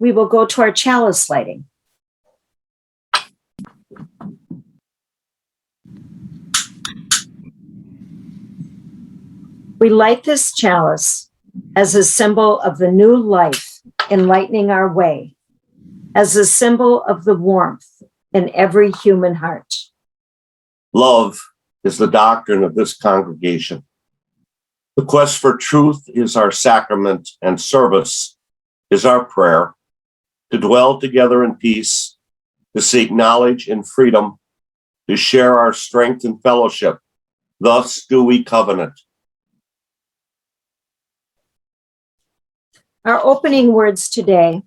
we will go to our chalice lighting. We light this chalice as a symbol of the new life enlightening our way, as a symbol of the warmth in every human heart. Love is the doctrine of this congregation. The quest for truth is our sacrament, and service is our prayer, to dwell together in peace, to seek knowledge and freedom, to share our strength and fellowship. Thus do we covenant. Our opening words today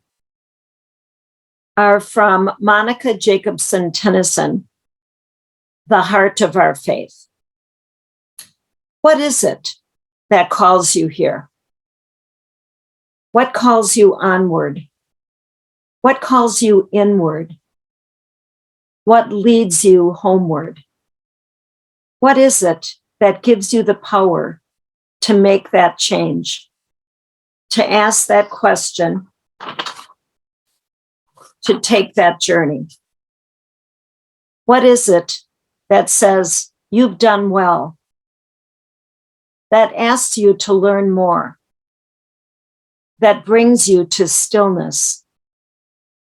are from Monica Jacobson Tennyson, The Heart of Our Faith. What is it that calls you here? What calls you onward? What calls you inward? What leads you homeward? What is it that gives you the power to make that change, to ask that question, to take that journey? What is it that says, you've done well, that asks you to learn more, that brings you to stillness,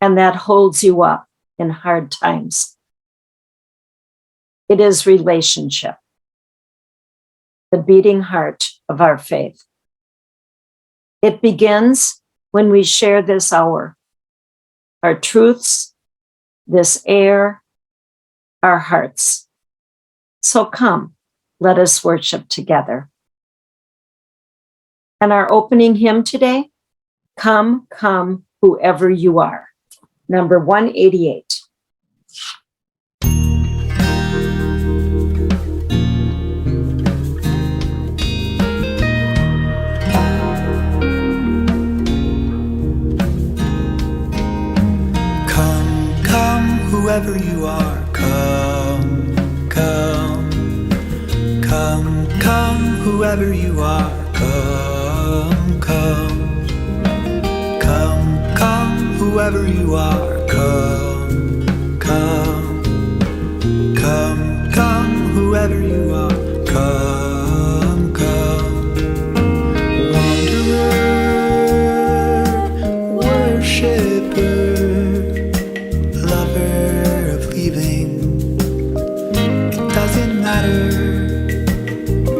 and that holds you up in hard times? It is relationship, the beating heart of our faith. It begins when we share this hour, our truths, this air, our hearts. So come, let us worship together. And our opening hymn today, Come, Come, Whoever You Are, number 188. Whoever you are, come, come, come, come, whoever you are, come, come, come, come, whoever you are, come, come, come, come, whoever you are, come, come, wanderer, worshipper,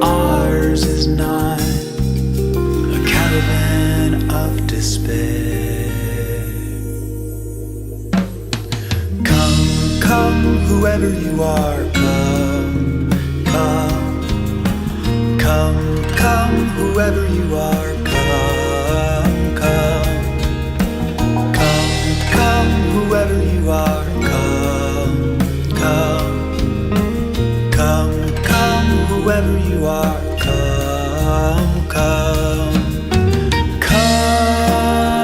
ours is not a caravan of despair. Come, come, whoever you are, come, come, come, come, whoever you are, come, come, come, come, whoever you are, come, come. Whoever you are, come, come, come,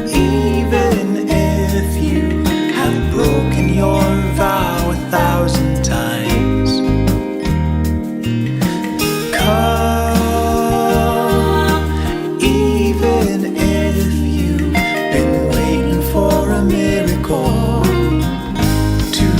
even if you have broken your vow 1,000 times. Come, even if you've been waiting for a miracle. True.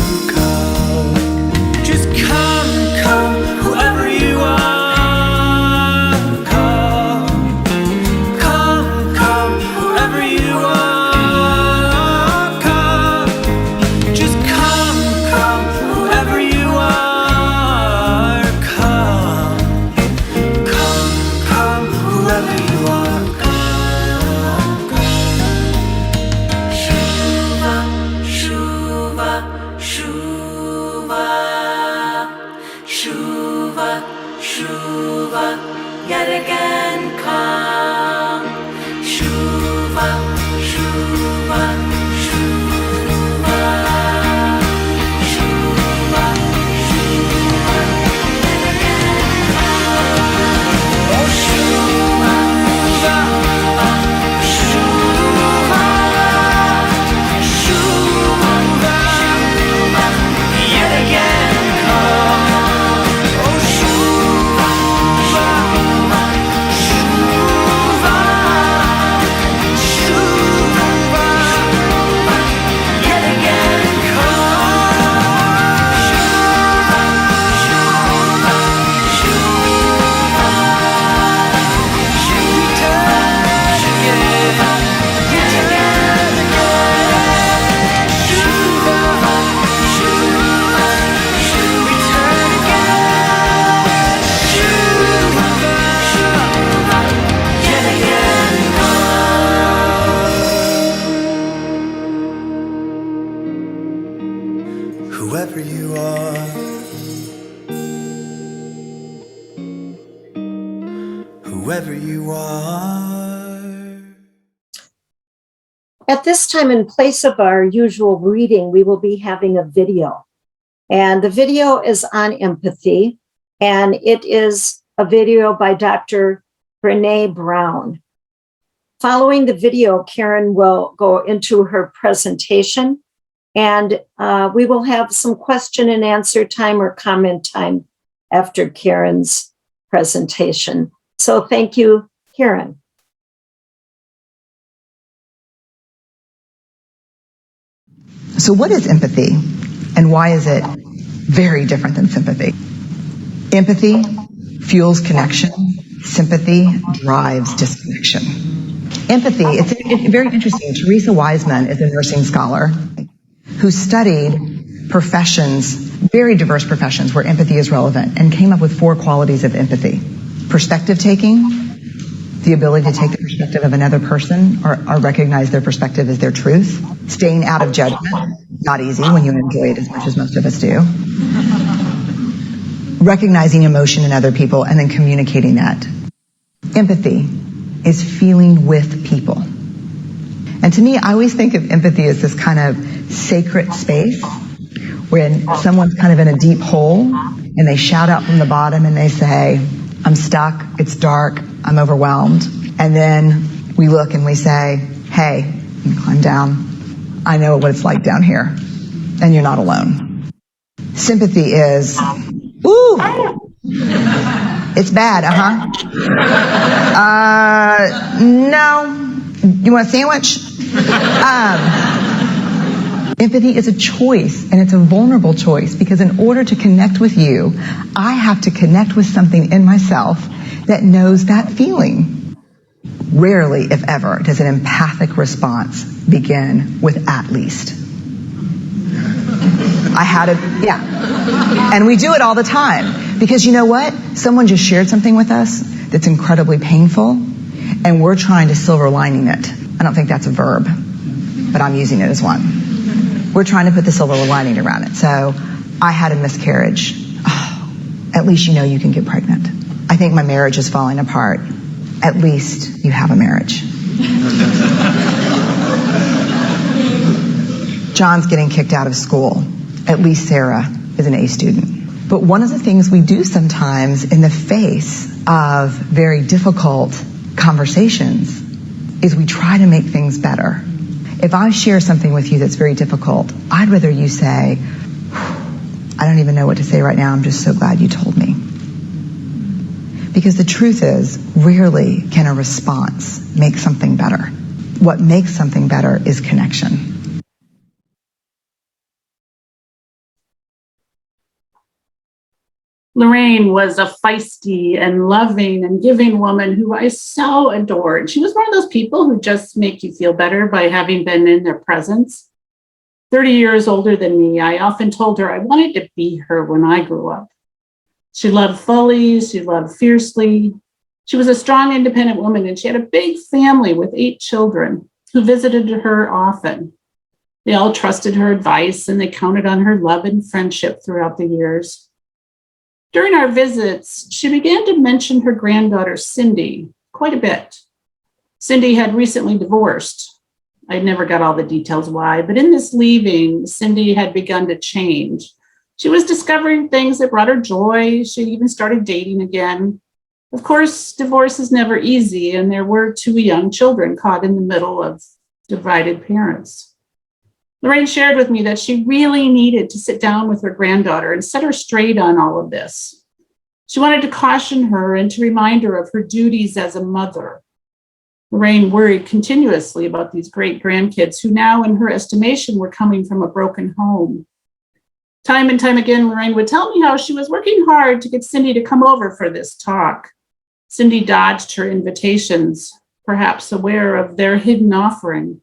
whoever you are. At this time, in place of our usual reading, we will be having a video. And the video is on empathy, and it is a video by Dr. Brene Brown. Following the video, Karon will go into her presentation, and we will have some question and answer time or comment time after Karon's presentation. So thank you, Karon. So what is empathy, and why is it very different than sympathy? Empathy fuels connection. Sympathy drives disconnection. Empathy, it's very interesting. Teresa Wiseman is a nursing scholar who studied professions, very diverse professions where empathy is relevant, and came up with 4 qualities of empathy. Perspective taking, the ability to take the perspective of another person or recognize their perspective as their truth. Staying out of judgment, not easy when you enjoy it as much as most of us do. Recognizing emotion in other people and then communicating that. Empathy is feeling with people. And to me, I always think of empathy as this kind of sacred space when someone's kind of in a deep hole and they shout out from the bottom and they say, I'm stuck, it's dark, I'm overwhelmed. And then we look and we say, hey, you can climb down. I know what it's like down here, and you're not alone. Sympathy is, ooh, it's bad, no, you want a sandwich? Empathy is a choice, and it's a vulnerable choice, because in order to connect with you, I have to connect with something in myself that knows that feeling. Rarely, if ever, does an empathic response begin with at least. And we do it all the time, because you know what? Someone just shared something with us that's incredibly painful, and we're trying to silver lining it. I don't think that's a verb, but I'm using it as one. We're trying to put the silver lining around it. So I had a miscarriage. Oh, at least you know you can get pregnant. I think my marriage is falling apart. At least you have a marriage. John's getting kicked out of school. At least Sarah is an A student. But one of the things we do sometimes in the face of very difficult conversations is we try to make things better. If I share something with you that's very difficult, I'd rather you say, I don't even know what to say right now, I'm just so glad you told me. Because the truth is, rarely can a response make something better. What makes something better is connection. Lorraine was a feisty and loving and giving woman who I so adored. She was one of those people who just make you feel better by having been in their presence. 30 years older than me, I often told her I wanted to be her when I grew up. She loved fully, she loved fiercely. She was a strong, independent woman, and she had a big family with 8 children who visited her often. They all trusted her advice, and they counted on her love and friendship throughout the years. During our visits, she began to mention her granddaughter, Cindy, quite a bit. Cindy had recently divorced. I never got all the details why, but in this leaving, Cindy had begun to change. She was discovering things that brought her joy. She even started dating again. Of course, divorce is never easy, and there were 2 young children caught in the middle of divided parents. Lorraine shared with me that she really needed to sit down with her granddaughter and set her straight on all of this. She wanted to caution her and to remind her of her duties as a mother. Lorraine worried continuously about these great grandkids who now, in her estimation, were coming from a broken home. Time and time again, Lorraine would tell me how she was working hard to get Cindy to come over for this talk. Cindy dodged her invitations, perhaps aware of their hidden offering.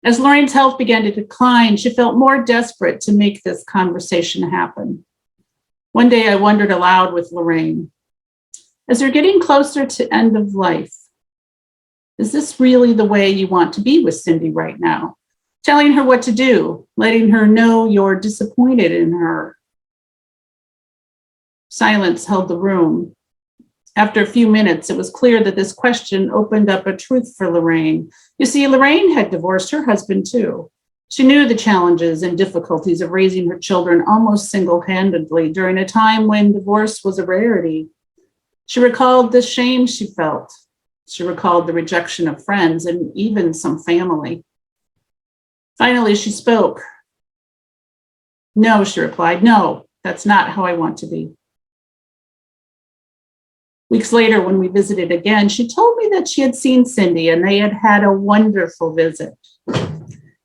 As Lorraine's health began to decline, she felt more desperate to make this conversation happen. One day I wondered aloud with Lorraine, as you're getting closer to end of life, is this really the way you want to be with Cindy right now? Telling her what to do, letting her know you're disappointed in her. Silence held the room. After a few minutes, it was clear that this question opened up a truth for Lorraine. You see, Lorraine had divorced her husband too. She knew the challenges and difficulties of raising her children almost single-handedly during a time when divorce was a rarity. She recalled the shame she felt. She recalled the rejection of friends and even some family. Finally, she spoke. "No," she replied. "No, that's not how I want to be." Weeks later, when we visited again, she told me that she had seen Cindy and they had had a wonderful visit.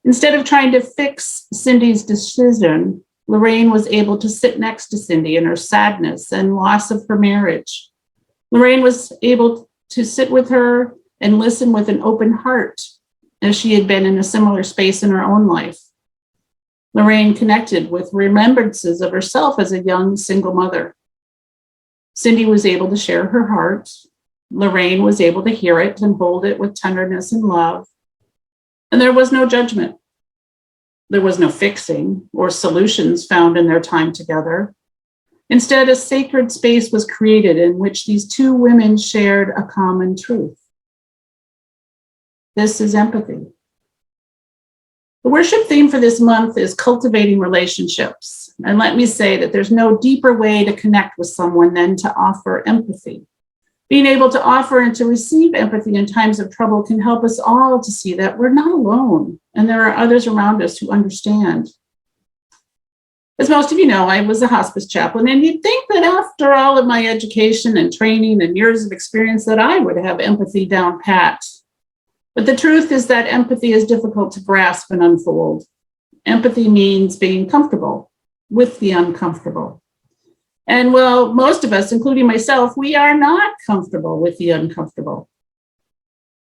Instead of trying to fix Cindy's decision, Lorraine was able to sit next to Cindy in her sadness and loss of her marriage. Lorraine was able to sit with her and listen with an open heart, as she had been in a similar space in her own life. Lorraine connected with remembrances of herself as a young single mother. Cindy was able to share her heart. Lorraine was able to hear it and hold it with tenderness and love. And there was no judgment. There was no fixing or solutions found in their time together. Instead, a sacred space was created in which these two women shared a common truth. This is empathy. The worship theme for this month is cultivating relationships. And let me say that there's no deeper way to connect with someone than to offer empathy. Being able to offer and to receive empathy in times of trouble can help us all to see that we're not alone and there are others around us who understand. As most of you know, I was a hospice chaplain, and you'd think that after all of my education and training and years of experience that I would have empathy down pat. But the truth is that empathy is difficult to grasp and unfold. Empathy means being comfortable with the uncomfortable. And well, most of us, including myself, we are not comfortable with the uncomfortable.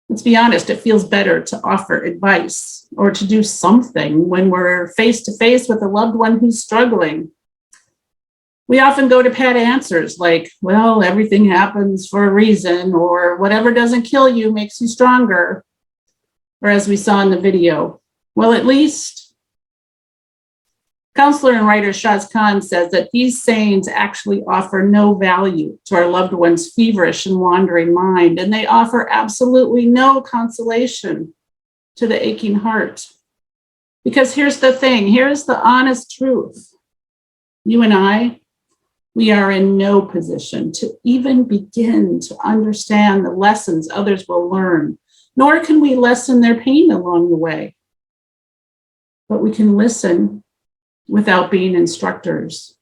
Let's be honest, it feels better to offer advice or to do something when we're face to face with a loved one who's struggling. We often go to pat answers like, well, everything happens for a reason, or whatever doesn't kill you makes you stronger. Or as we saw in the video, well, at least. Counselor and writer Shaz Khan says that these sayings actually offer no value to our loved one's feverish and wandering mind, and they offer absolutely no consolation to the aching heart. Because here's the thing, here's the honest truth. You and I, we are in no position to even begin to understand the lessons others will learn, nor can we lessen their pain along the way. But we can listen without being instructors,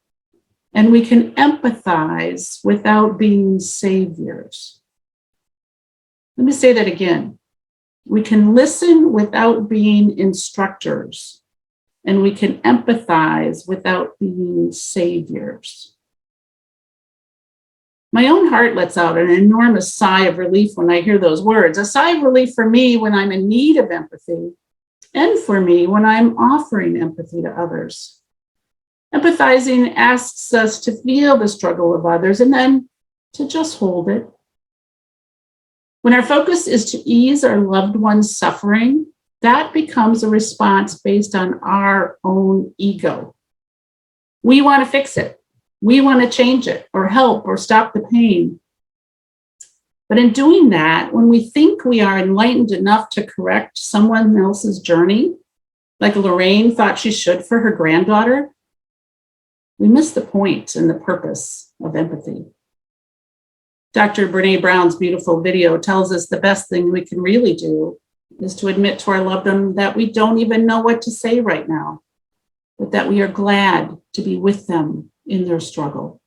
and we can empathize without being saviors. Let me say that again. We can listen without being instructors, and we can empathize without being saviors. My own heart lets out an enormous sigh of relief when I hear those words, a sigh of relief for me when I'm in need of empathy, and for me when I'm offering empathy to others. Empathizing asks us to feel the struggle of others and then to just hold it. When our focus is to ease our loved one's suffering, that becomes a response based on our own ego. We want to fix it. We want to change it or help or stop the pain. But in doing that, when we think we are enlightened enough to correct someone else's journey, like Lorraine thought she should for her granddaughter, we miss the point and the purpose of empathy. Dr. Brene Brown's beautiful video tells us the best thing we can really do is to admit to our loved one that we don't even know what to say right now, but that we are glad to be with them in their struggle.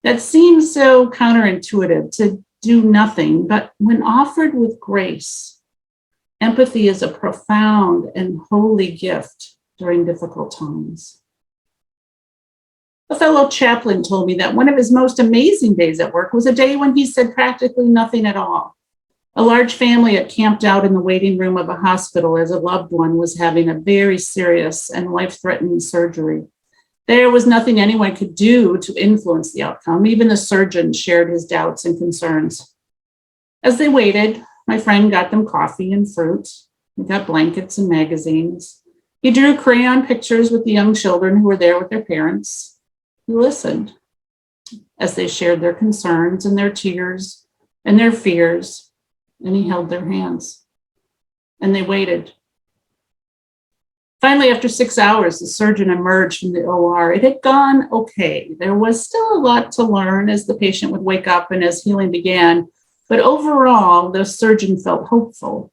That seems so counterintuitive, to do nothing, but when offered with grace, empathy is a profound and holy gift during difficult times. A fellow chaplain told me that one of his most amazing days at work was a day when he said practically nothing at all. A large family had camped out in the waiting room of a hospital as a loved one was having a very serious and life-threatening surgery. There was nothing anyone could do to influence the outcome. Even the surgeon shared his doubts and concerns. As they waited, my friend got them coffee and fruit. He got blankets and magazines. He drew crayon pictures with the young children who were there with their parents. He listened. as they shared their concerns and their tears and their fears, and he held their hands. And they waited. Finally, after 6 hours, the surgeon emerged from the OR. It had gone okay. There was still a lot to learn as the patient would wake up and as healing began, but overall, the surgeon felt hopeful.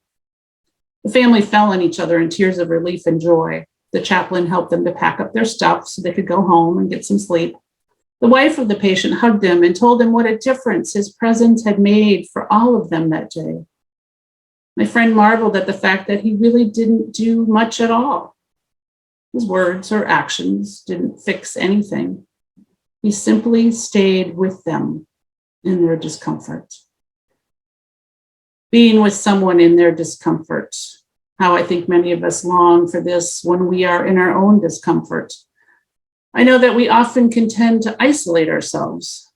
The family fell on each other in tears of relief and joy. The chaplain helped them to pack up their stuff so they could go home and get some sleep. The wife of the patient hugged him and told him what a difference his presence had made for all of them that day. My friend marveled at the fact that he really didn't do much at all. His words or actions didn't fix anything. He simply stayed with them in their discomfort. Being with someone in their discomfort, how I think many of us long for this when we are in our own discomfort. I know that we often can tend to isolate ourselves.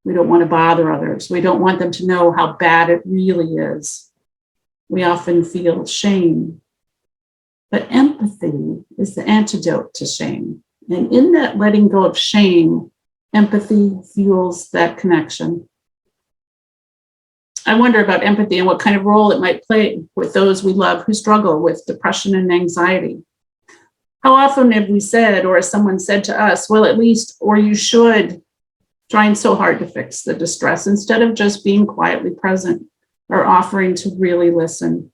We don't want to bother others. We don't want them to know how bad it really is. We often feel shame. But empathy is the antidote to shame. And in that letting go of shame, empathy fuels that connection. I wonder about empathy and what kind of role it might play with those we love who struggle with depression and anxiety. How often have we said, or has someone said to us, well, at least, or you should, trying so hard to fix the distress instead of just being quietly present or offering to really listen.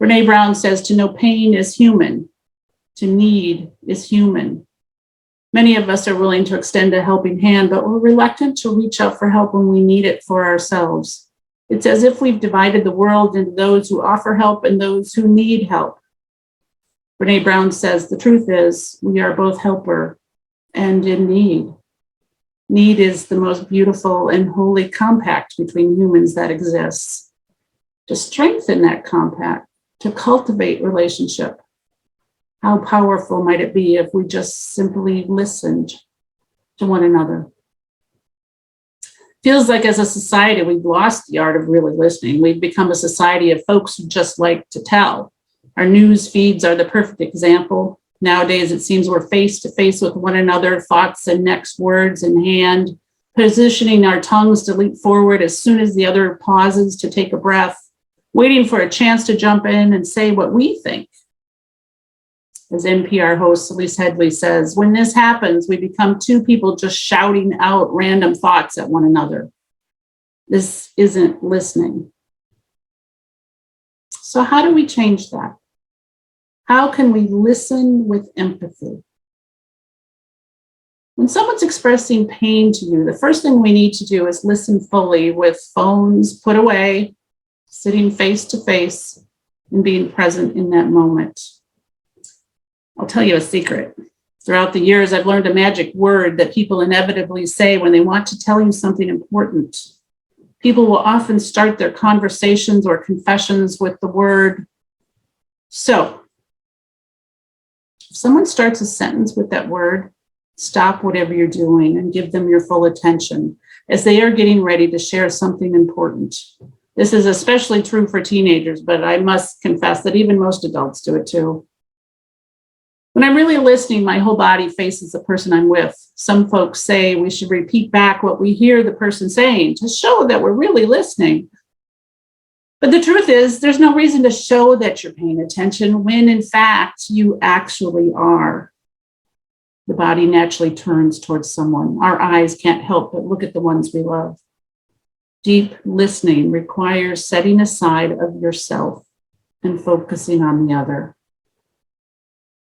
Brene Brown says, to know pain is human. To need is human. Many of us are willing to extend a helping hand, but we're reluctant to reach out for help when we need it for ourselves. It's as if we've divided the world into those who offer help and those who need help. Brene Brown says, the truth is we are both helper and in need. Need is the most beautiful and holy compact between humans that exists. To strengthen that compact, to cultivate relationship, how powerful might it be if we just simply listened to one another? Feels like as a society, we've lost the art of really listening. We've become a society of folks who just like to tell. Our news feeds are the perfect example. Nowadays, it seems we're face to face with one another, thoughts and next words in hand, positioning our tongues to leap forward as soon as the other pauses to take a breath, waiting for a chance to jump in and say what we think. As NPR host Elise Headley says, when this happens, we become two people just shouting out random thoughts at one another. This isn't listening. So how do we change that? How can we listen with empathy? When someone's expressing pain to you, the first thing we need to do is listen fully with phones put away, sitting face to face, and being present in that moment. I'll tell you a secret. Throughout the years, I've learned a magic word that people inevitably say when they want to tell you something important. People will often start their conversations or confessions with the word so. If someone starts a sentence with that word, stop whatever you're doing and give them your full attention as they are getting ready to share something important. This is especially true for teenagers, but I must confess that even most adults do it too. When I'm really listening, my whole body faces the person I'm with. Some folks say we should repeat back what we hear the person saying to show that we're really listening. But the truth is, there's no reason to show that you're paying attention when, in fact, you actually are. The body naturally turns towards someone. Our eyes can't help but look at the ones we love. Deep listening requires setting aside of yourself and focusing on the other.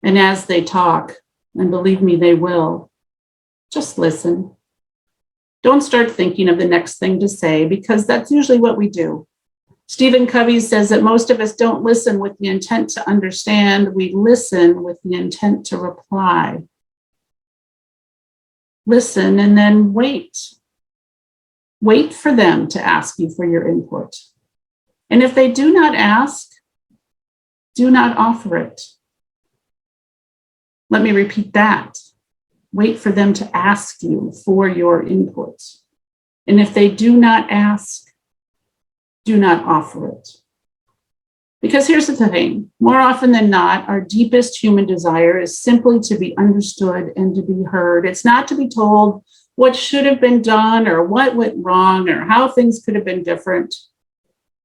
And as they talk, and believe me, they will, just listen. Don't start thinking of the next thing to say, because that's usually what we do. Stephen Covey says that most of us don't listen with the intent to understand. We listen with the intent to reply. Listen and then wait. Wait for them to ask you for your input. And if they do not ask, do not offer it. Let me repeat that. Wait for them to ask you for your input. And if they do not ask, do not offer it. Because here's the thing, more often than not, our deepest human desire is simply to be understood and to be heard. It's not to be told what should have been done or what went wrong or how things could have been different.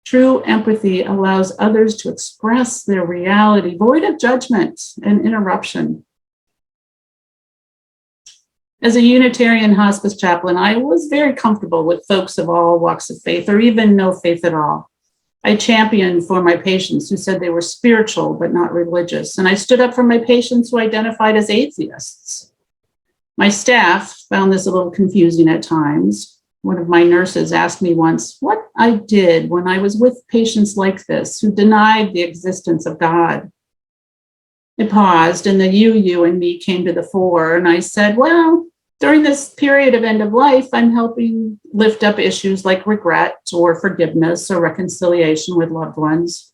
True empathy allows others to express their reality, void of judgment and interruption. As a Unitarian hospice chaplain, I was very comfortable with folks of all walks of faith or even no faith at all. I championed for my patients who said they were spiritual but not religious, and I stood up for my patients who identified as atheists. My staff found this a little confusing at times. One of my nurses asked me once what I did when I was with patients like this who denied the existence of God. I paused, and the you in me came to the fore, and I said, well, during this period of end of life, I'm helping lift up issues like regret or forgiveness or reconciliation with loved ones.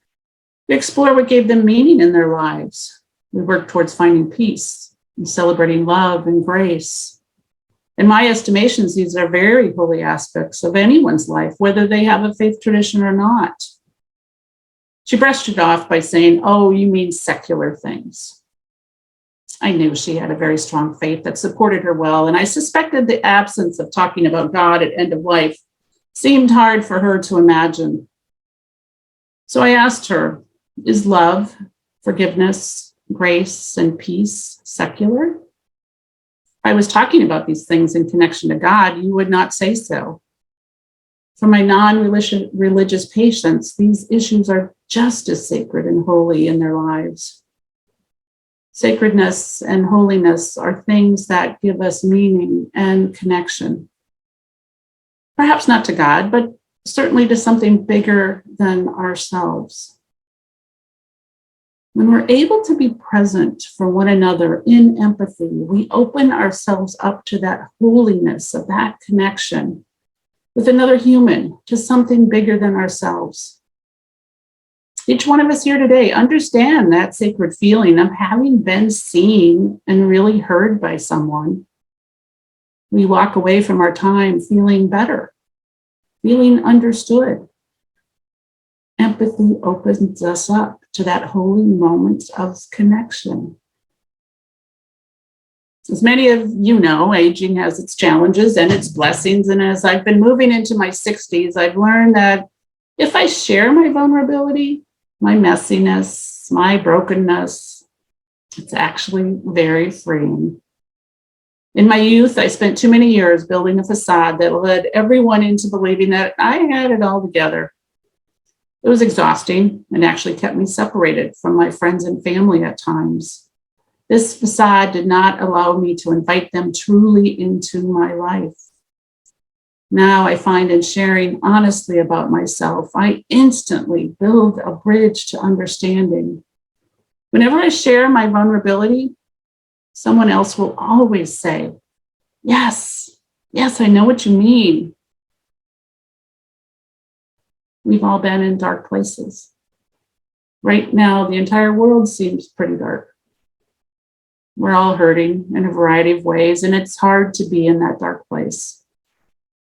We explore what gave them meaning in their lives. We work towards finding peace and celebrating love and grace. In my estimations, these are very holy aspects of anyone's life, whether they have a faith tradition or not. She brushed it off by saying, oh, you mean secular things. I knew she had a very strong faith that supported her well, and I suspected the absence of talking about God at end of life seemed hard for her to imagine. So I asked her, is love, forgiveness, grace, and peace secular? If I was talking about these things in connection to God, you would not say so. For my non-religious patients, these issues are just as sacred and holy in their lives. Sacredness and holiness are things that give us meaning and connection. Perhaps not to God, but certainly to something bigger than ourselves. When we're able to be present for one another in empathy, we open ourselves up to that holiness of that connection with another human, to something bigger than ourselves. Each one of us here today understand that sacred feeling of having been seen and really heard by someone. We walk away from our time feeling better, feeling understood. Empathy opens us up to that holy moment of connection. As many of you know, aging has its challenges and its blessings. And as I've been moving into my 60s, I've learned that if I share my vulnerability, my messiness, my brokenness, it's actually very freeing. In my youth, I spent too many years building a facade that led everyone into believing that I had it all together. It was exhausting and actually kept me separated from my friends and family at times. This facade did not allow me to invite them truly into my life. Now I find in sharing honestly about myself, I instantly build a bridge to understanding. Whenever I share my vulnerability, someone else will always say, yes, I know what you mean. We've all been in dark places. Right now, the entire world seems pretty dark. We're all hurting in a variety of ways, and it's hard to be in that dark place.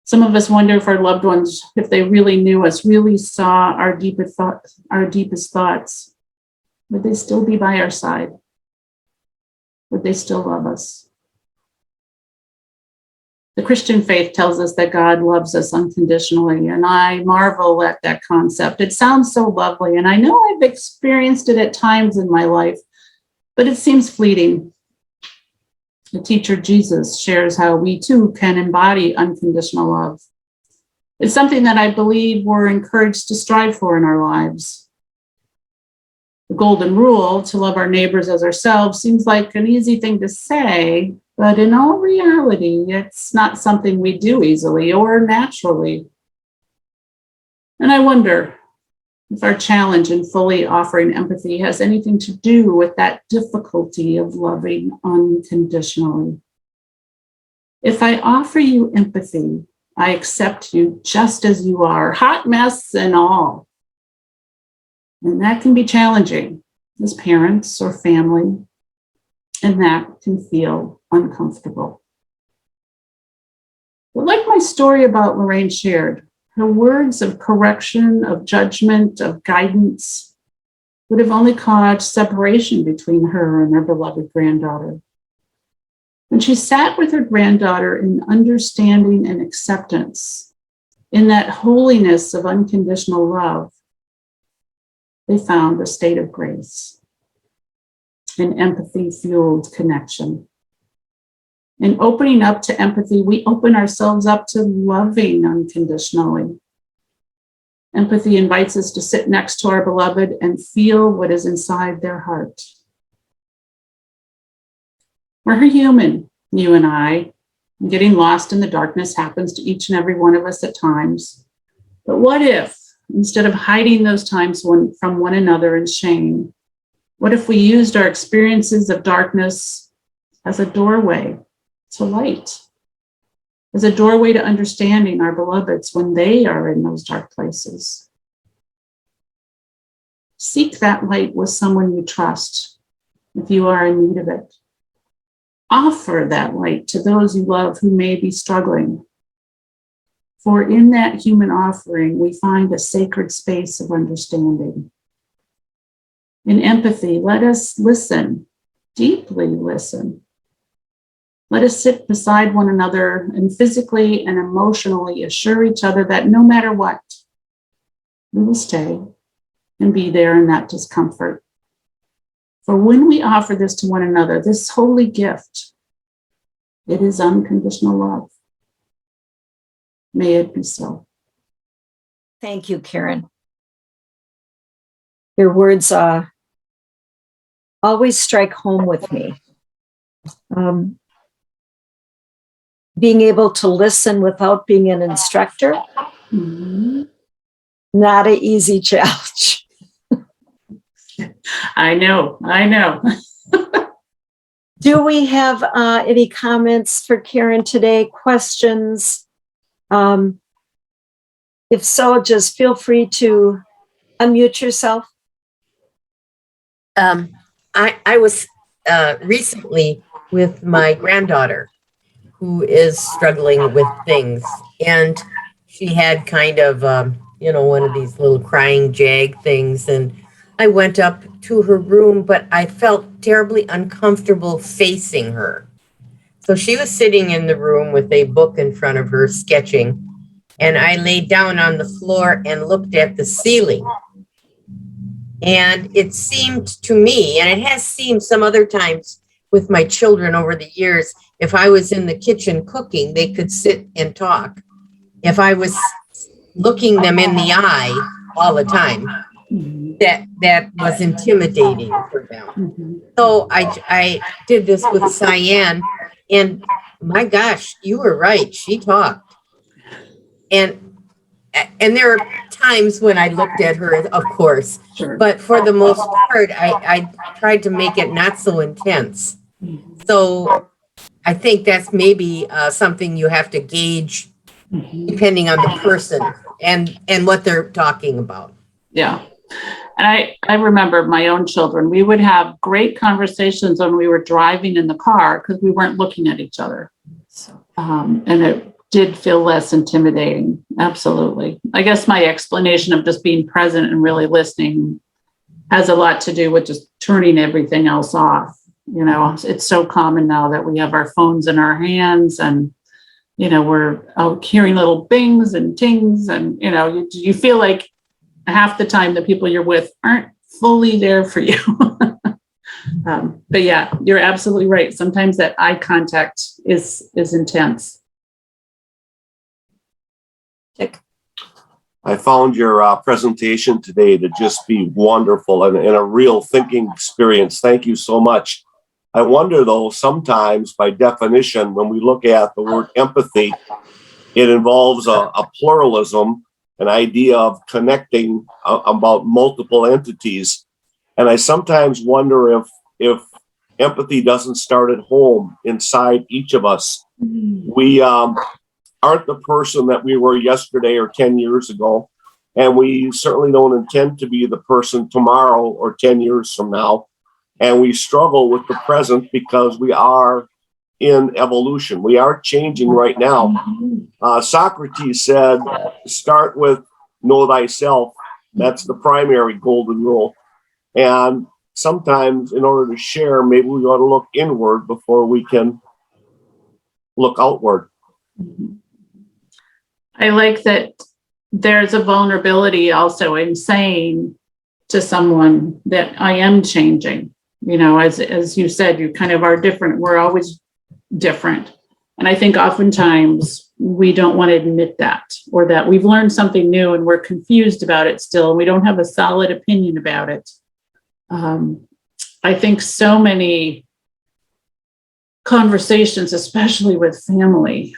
Some of us wonder if our loved ones, if they really knew us, really saw our deepest thoughts, would they still be by our side? Would they still love us? The Christian faith tells us that God loves us unconditionally, and I marvel at that concept. It sounds so lovely, and I know I've experienced it at times in my life, but it seems fleeting. The teacher Jesus shares how we too can embody unconditional love. It's something that I believe we're encouraged to strive for in our lives. The golden rule to love our neighbors as ourselves seems like an easy thing to say, but in all reality, it's not something we do easily or naturally. And I wonder if our challenge in fully offering empathy has anything to do with that difficulty of loving unconditionally. If I offer you empathy, I accept you just as you are, hot mess and all. And that can be challenging as parents or family, and that can feel uncomfortable. But like my story about Lorraine shared, her words of correction, of judgment, of guidance would have only caused separation between her and her beloved granddaughter. When she sat with her granddaughter in understanding and acceptance, in that holiness of unconditional love, they found a state of grace, an empathy-fueled connection. In opening up to empathy, we open ourselves up to loving unconditionally. Empathy invites us to sit next to our beloved and feel what is inside their heart. We're human, you and I. Getting lost in the darkness happens to each and every one of us at times. But what if, instead of hiding those times from one another in shame, what if we used our experiences of darkness as a doorway to light, as a doorway to understanding our beloveds when they are in those dark places? Seek that light with someone you trust if you are in need of it. Offer that light to those you love who may be struggling. For in that human offering, we find a sacred space of understanding. In empathy, let us listen, deeply listen. Let us sit beside one another and physically and emotionally assure each other that no matter what, we will stay and be there in that discomfort. For when we offer this to one another, this holy gift, it is unconditional love. May it be so. Thank you, Karon. Your words always strike home with me. Being able to listen without being an instructor, not an easy challenge. I know. Do we have any comments for Karon today? Questions? If so, just feel free to unmute yourself. I was recently with my granddaughter who is struggling with things, and she had kind of, one of these little crying jag things, and I went up to her room, but I felt terribly uncomfortable facing her. So she was sitting in the room with a book in front of her, sketching, and I laid down on the floor and looked at the ceiling. And it seemed to me, and it has seemed some other times with my children over the years, if I was in the kitchen cooking, they could sit and talk. If I was looking them in the eye all the time, that was intimidating for them. So I did this with Cyan, and my gosh, you were right. She talked. And there are times when I looked at her, of course, Sure. but for the most part, I tried to make it not so intense. So I think that's maybe something you have to gauge depending on the person and what they're talking about. Yeah. And I remember my own children, we would have great conversations when we were driving in the car because we weren't looking at each other. And it did feel less intimidating. Absolutely. I guess my explanation of just being present and really listening has a lot to do with just turning everything else off. It's so common now that we have our phones in our hands and, we're out hearing little bings and tings and, you feel like half the time the people you're with aren't fully there for you. But yeah, you're absolutely right. Sometimes that eye contact is intense. I found your presentation today to just be wonderful and a real thinking experience. Thank you so much. I wonder, though, sometimes by definition, when we look at the word empathy, it involves a pluralism, an idea of connecting about multiple entities. And I sometimes wonder if empathy doesn't start at home inside each of us. We aren't the person that we were yesterday or 10 years ago. And we certainly don't intend to be the person tomorrow or 10 years from now. And we struggle with the present because we are in evolution. We are changing right now. Socrates said, start with know thyself. That's the primary golden rule. And sometimes in order to share, maybe we ought to look inward before we can look outward. I like that there's a vulnerability also in saying to someone that I am changing. You know, as you said, you kind of are different. We're always different. And I think oftentimes we don't want to admit that, or that we've learned something new and we're confused about it still, and we don't have a solid opinion about it. I think so many conversations, especially with family,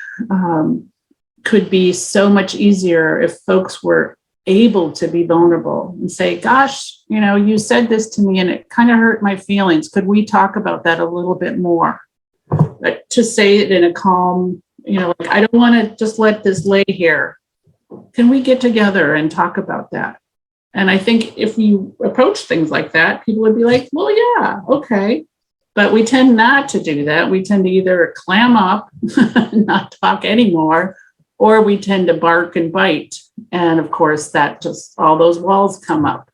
could be so much easier if folks were able to be vulnerable and say, gosh, you know, you said this to me and it kind of hurt my feelings. Could we talk about that a little bit more? But to say it in a calm, you know, like, I don't want to just let this lay here. Can we get together and talk about that? And I think if you approach things like that, people would be like, well, yeah, okay. But we tend not to do that. We tend to either clam up, not talk anymore, or we tend to bark and bite. And of course, that just, all those walls come up.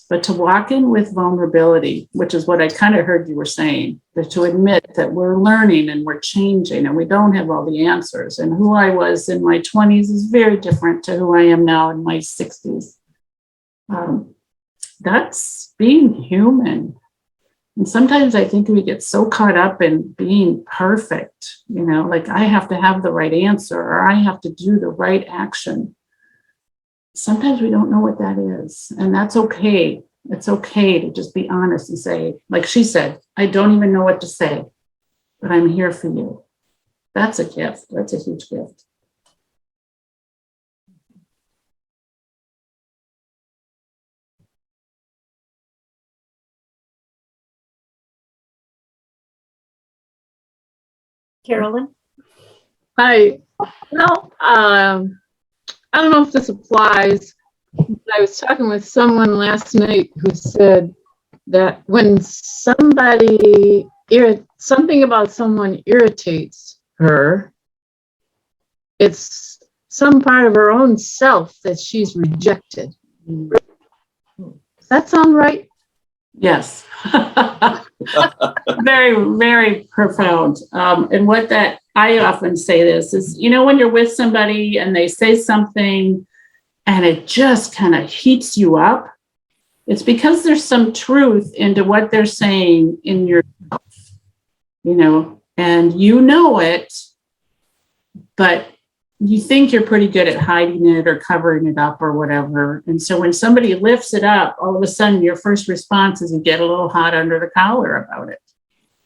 But to walk in with vulnerability, which is what I kind of heard you were saying, that to admit that we're learning and we're changing and we don't have all the answers. And who I was in my 20s is very different to who I am now in my 60s. That's being human. And sometimes I think we get so caught up in being perfect, you know, like I have to have the right answer or I have to do the right action. Sometimes we don't know what that is, and that's okay. It's okay to just be honest and say, like she said, I don't even know what to say, but I'm here for you. That's a gift. That's a huge gift. Carolyn? Hi. Well, I don't know if this applies, but I was talking with someone last night who said that when something about someone irritates her, it's some part of her own self that she's rejected. Does that sound right? Yes. Very, very profound. And what that, I often say this is, you know, when you're with somebody and they say something and it just kind of heats you up, it's because there's some truth into what they're saying in yourself, you know, and you know it, but you think you're pretty good at hiding it or covering it up or whatever. And so when somebody lifts it up, all of a sudden your first response is you get a little hot under the collar about it.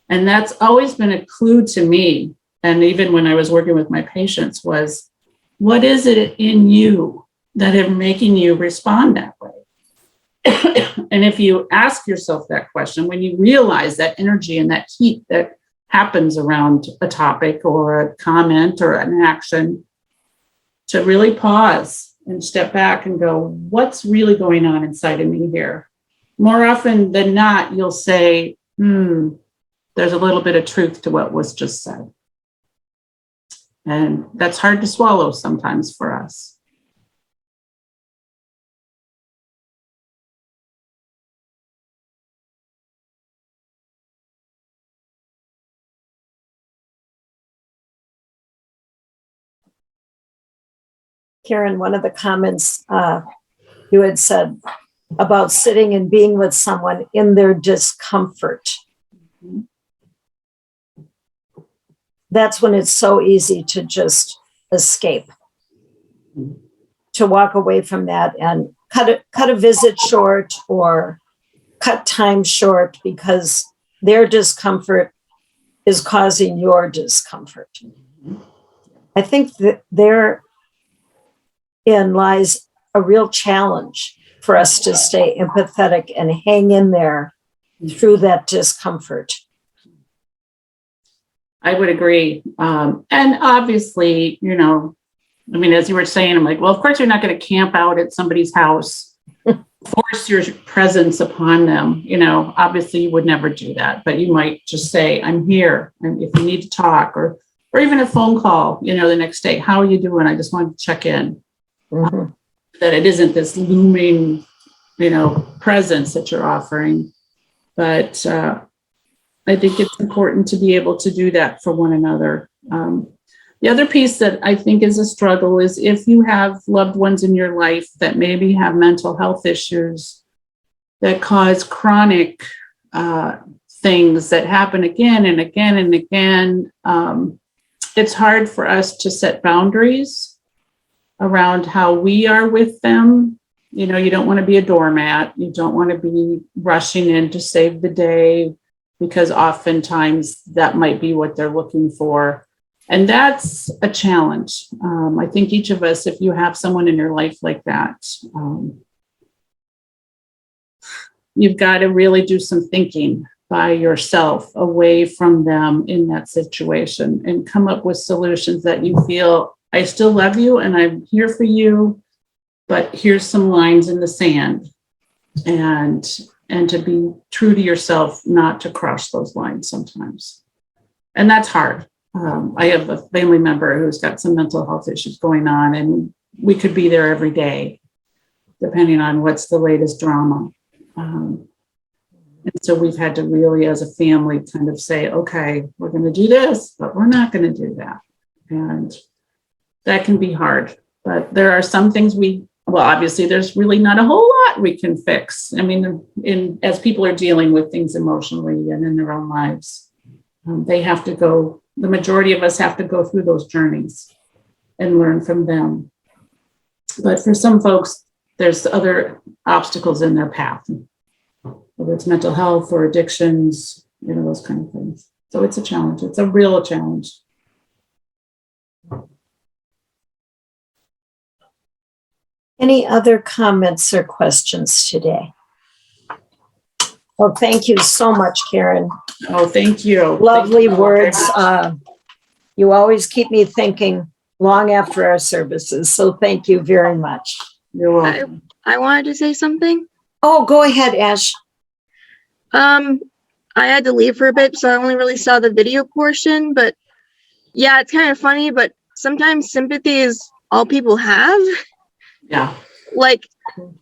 And that's always been a clue to me. And even when I was working with my patients was, what is it in you that is making you respond that way? And if you ask yourself that question, when you realize that energy and that heat that happens around a topic or a comment or an action, to really pause and step back and go, what's really going on inside of me here? More often than not, you'll say, there's a little bit of truth to what was just said. And that's hard to swallow sometimes for us. Karen, one of the comments you had said about sitting and being with someone in their discomfort. That's when it's so easy to just escape, to walk away from that and cut a visit short or cut time short because their discomfort is causing your discomfort. I think that therein lies a real challenge for us to stay empathetic and hang in there through that discomfort. I would agree. And obviously, you know, I mean, as you were saying, I'm like, well, of course, you're not going to camp out at somebody's house, force your presence upon them. You know, obviously, you would never do that. But you might just say, I'm here. And if you need to talk or even a phone call, you know, the next day, how are you doing? I just wanted to check in. Mm-hmm. That it isn't this looming, you know, presence that you're offering. But I think it's important to be able to do that for one another. The other piece that I think is a struggle is if you have loved ones in your life that maybe have mental health issues that cause chronic things that happen again and again and again, it's hard for us to set boundaries around how we are with them. You know, you don't want to be a doormat. You don't want to be rushing in to save the day, because oftentimes that might be what they're looking for. And that's a challenge. I think each of us, if you have someone in your life like that, you've got to really do some thinking by yourself away from them in that situation and come up with solutions that you feel, I still love you and I'm here for you, but here's some lines in the sand, and to be true to yourself, not to cross those lines sometimes. And that's hard. I have a family member who's got some mental health issues going on, and we could be there every day, depending on what's the latest drama. And so we've had to really, as a family, kind of say, okay, we're going to do this, but we're not going to do that. And that can be hard. But there are some things obviously there's really not a whole lot we can fix. I mean, as people are dealing with things emotionally and in their own lives, they have to go. The majority of us have to go through those journeys and learn from them. But for some folks, there's other obstacles in their path, whether it's mental health or addictions, those kind of things. So it's a challenge. It's a real challenge. Any other comments or questions today? Well, thank you so much, Karon. Oh, thank you. Lovely Thank you. words. You always keep me thinking long after our services. So thank you very much. You're welcome. I wanted to say something. Oh, go ahead, Ash. I had to leave for a bit, so I only really saw the video portion, but yeah, it's kind of funny, but sometimes sympathy is all people have. Yeah. Like,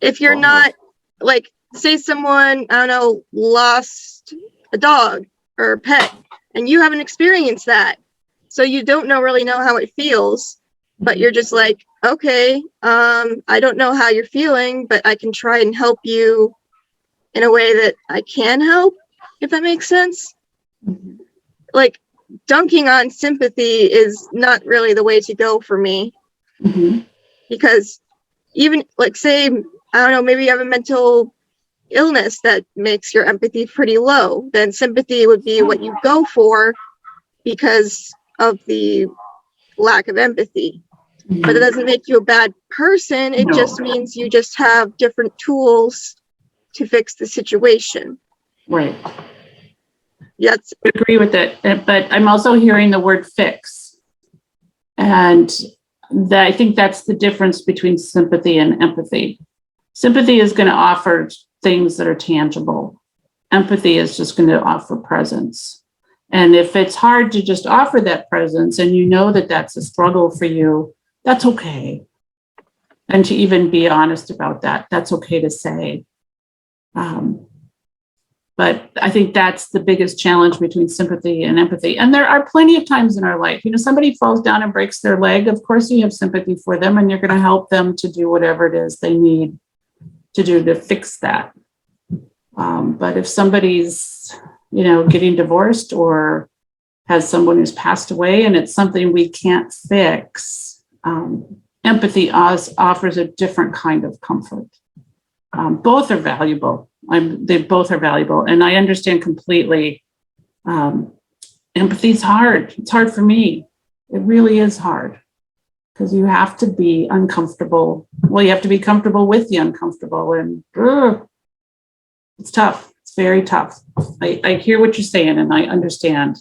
if you're not, like, say someone, I don't know, lost a dog or a pet, and you haven't experienced that, so you don't really know how it feels, but you're just like, okay, I don't know how you're feeling, but I can try and help you in a way that I can help, if that makes sense. Mm-hmm. Like, dunking on sympathy is not really the way to go for me. Mm-hmm. Because even, like, say, I don't know, maybe you have a mental illness that makes your empathy pretty low, then sympathy would be what you go for because of the lack of empathy. Mm-hmm. But it doesn't make you a bad person. It just means you just have different tools to fix the situation. Right. Yes. I agree with it. But I'm also hearing the word fix. And I think that's the difference between sympathy and empathy. Sympathy is going to offer things that are tangible. Empathy is just going to offer presence. And if it's hard to just offer that presence and you know that that's a struggle for you, that's okay. And to even be honest about that, that's okay to say. But I think that's the biggest challenge between sympathy and empathy. And there are plenty of times in our life, somebody falls down and breaks their leg. Of course, you have sympathy for them and you're going to help them to do whatever it is they need to do to fix that. But if somebody's, getting divorced or has someone who's passed away and it's something we can't fix, empathy offers a different kind of comfort. Both are valuable. They both are valuable. And I understand completely. Empathy is hard. It's hard for me. It really is hard because you have to be uncomfortable. Well, you have to be comfortable with the uncomfortable. And it's tough. It's very tough. I hear what you're saying and I understand.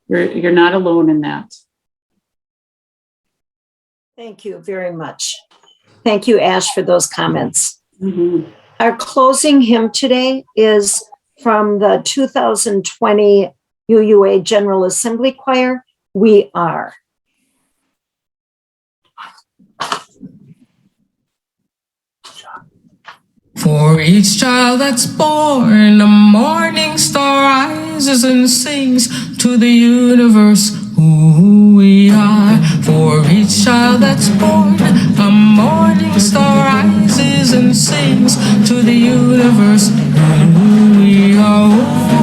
You're not alone in that. Thank you very much. Thank you, Ash, for those comments. Mm-hmm. Our closing hymn today is from the 2020 UUA General Assembly Choir, We Are. For each child that's born, a morning star rises and sings to the universe. who we are. For each child that's born, a morning star rises and sings to the universe who we are.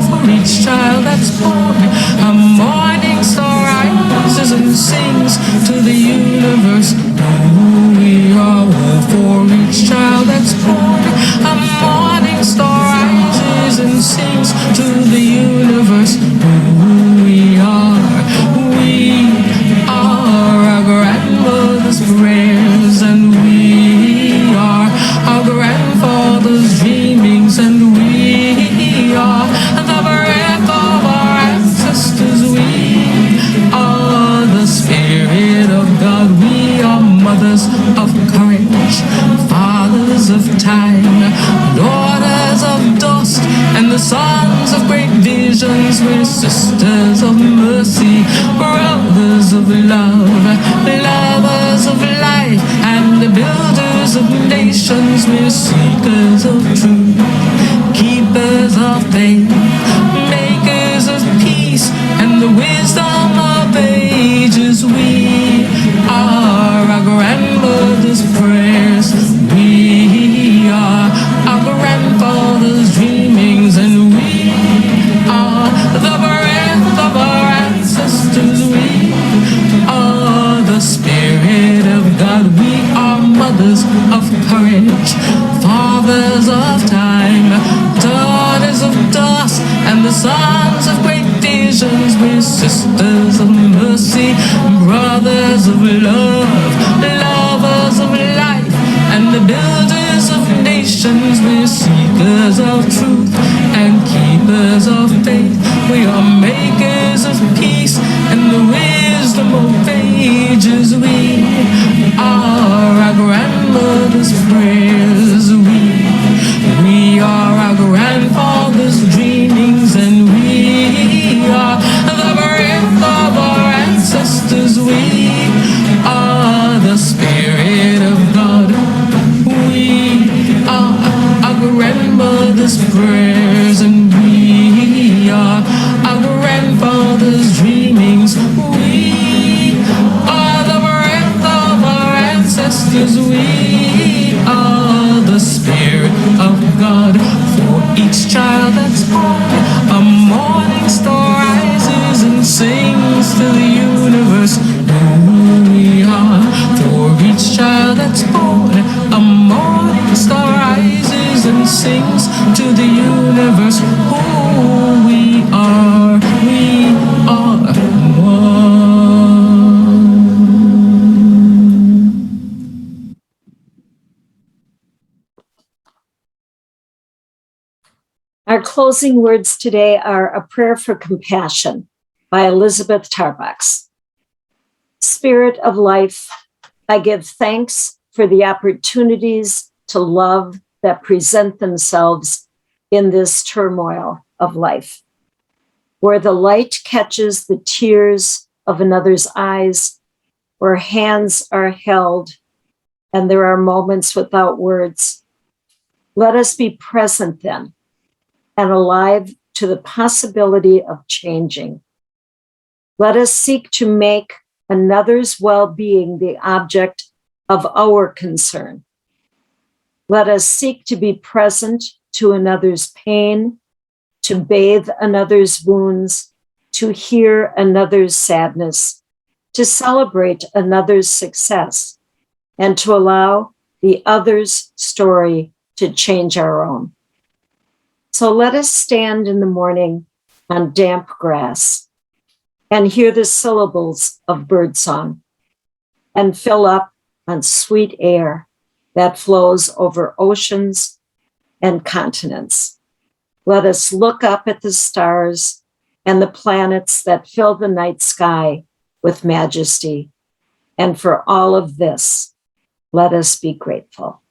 For each child that's born, a morning star rises and sings to the universe who we are. For each child that's born, a morning star rises and sings to the universe who we are. We are our grandmother's prayers, and we are our grandfather's dreamings, and we are the breath of our ancestors. We are the Spirit of God. We are mothers of courage, fathers of time, daughters of dust, and the sons of great visions. We're sisters of mercy, brothers of love, lovers of life, and the builders of nations. We're seekers of truth, keepers of faith, makers of peace, and the wisdom of ages. We are our grandmother's prayers. We are our grandfather's dreamings, and we are the breath of our ancestors. We are the Spirit of God. We are mothers of courage, fathers of time, daughters of dust, and the sons of great visions. We're sisters of mercy, brothers of love, lovers of life, and the builders of nations. We're seekers of truth and keepers of faith. We are makers of peace and the wisdom of ages. We are our grandmother's prayers. We are our grandfather's dreamings, and we are the breath of our ancestors. We are the Spirit of God. We are our grandmother's prayers, and we are our grandfather's dreamings. We are the breath of our ancestors. We are the Spirit of God. For each child that's born, a morning star rises and sings to the universe who we are. For each child that's born, a morning star rises and sings to the universe who we are. We are one. Our closing words today are A Prayer for Compassion by Elizabeth Tarbox. Spirit of life, I give thanks for the opportunities to love that present themselves in this turmoil of life, where the light catches the tears of another's eyes, where hands are held and there are moments without words. Let us be present then and alive to the possibility of changing. Let us seek to make another's well-being the object of our concern. Let us seek to be present to another's pain, to bathe another's wounds, to hear another's sadness, to celebrate another's success, and to allow the other's story to change our own. So let us stand in the morning on damp grass and hear the syllables of birdsong and fill up on sweet air that flows over oceans and continents. Let us look up at the stars and the planets that fill the night sky with majesty. And for all of this, let us be grateful.